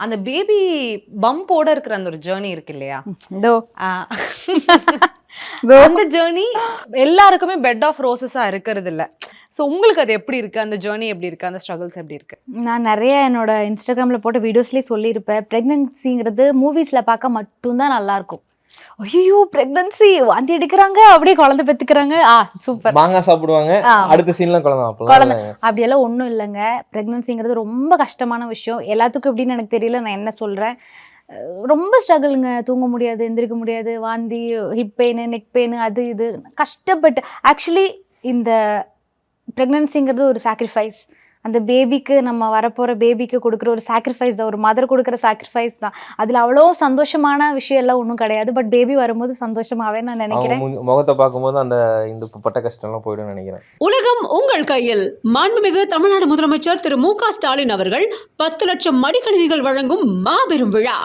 அந்த பேபி பம்போட இருக்கிற அந்த ஒரு ஜேர்னி இருக்கு இல்லையா? இதோ அந்த ஜேர்னி எல்லாருக்குமே பெட் ஆஃப் ரோசஸா இருக்கிறது இல்ல. ஸோ உங்களுக்கு அது எப்படி இருக்கு? அந்த ஜேர்னி எப்படி இருக்கு? அந்த ஸ்ட்ரகிள்ஸ் எப்படி இருக்கு? நான் நிறைய என்னோட இன்ஸ்டாகிராமில் போட்ட வீடியோஸ்லேயே சொல்லியிருப்பேன், ப்ரெக்னென்சிங்கிறது மூவிஸில் பார்க்க மட்டும்தான் நல்லாயிருக்கும். ஐயோ ப்ரெக்னன்சி வாந்தி எடுக்கிறாங்க, அப்படியே குழந்தை பெற்றுக்கிறாங்க, சூப்பர் மாங்காய் சாப்பிடுவாங்க, அடுத்த சீன்ல குழந்தை குழந்தை அப்படியெல்லாம் ஒன்றும் இல்லைங்க. ப்ரெக்னன்சிங்கிறது ரொம்ப கஷ்டமான விஷயம். எல்லாத்துக்கும் எப்படின்னு எனக்கு தெரியல, நான் என்ன சொல்கிறேன், ரொம்ப ஸ்ட்ரகிளுங்க. தூங்க முடியாது, எந்திரிக்க முடியாது, வாந்தி, ஹிப் பெயின், நெக் பெயின், அது இது கஷ்டப்பட்டு. ஆக்சுவலி இந்த ப்ரெக்னன்சிங்கிறது ஒரு சாக்ரிஃபைஸ். அந்த பேபிக்கு, நம்ம வரப்போகிற பேபிக்கு கொடுக்குற ஒரு சாக்ரிஃபைஸ் தான், ஒரு மதர் கொடுக்குற சாக்ரிஃபைஸ் தான். அதில் அவ்வளோ சந்தோஷமான விஷயம் எல்லாம் ஒன்றும் கிடையாது. பட் பேபி வரும்போது சந்தோஷமாகவே நான் நினைக்கிறேன். முகத்தை பார்க்கும்போது அந்த இந்த பட்ட கஷ்டம்லாம் போய்டும் நினைக்கிறேன். உலகம் உங்கள் கையில். மாண்புமிகு தமிழ்நாடு முதலமைச்சர் திரு மு க ஸ்டாலின் அவர்கள் 10 லட்சம் மடிக்கணினிகள் வழங்கும் மாபெரும் விழா.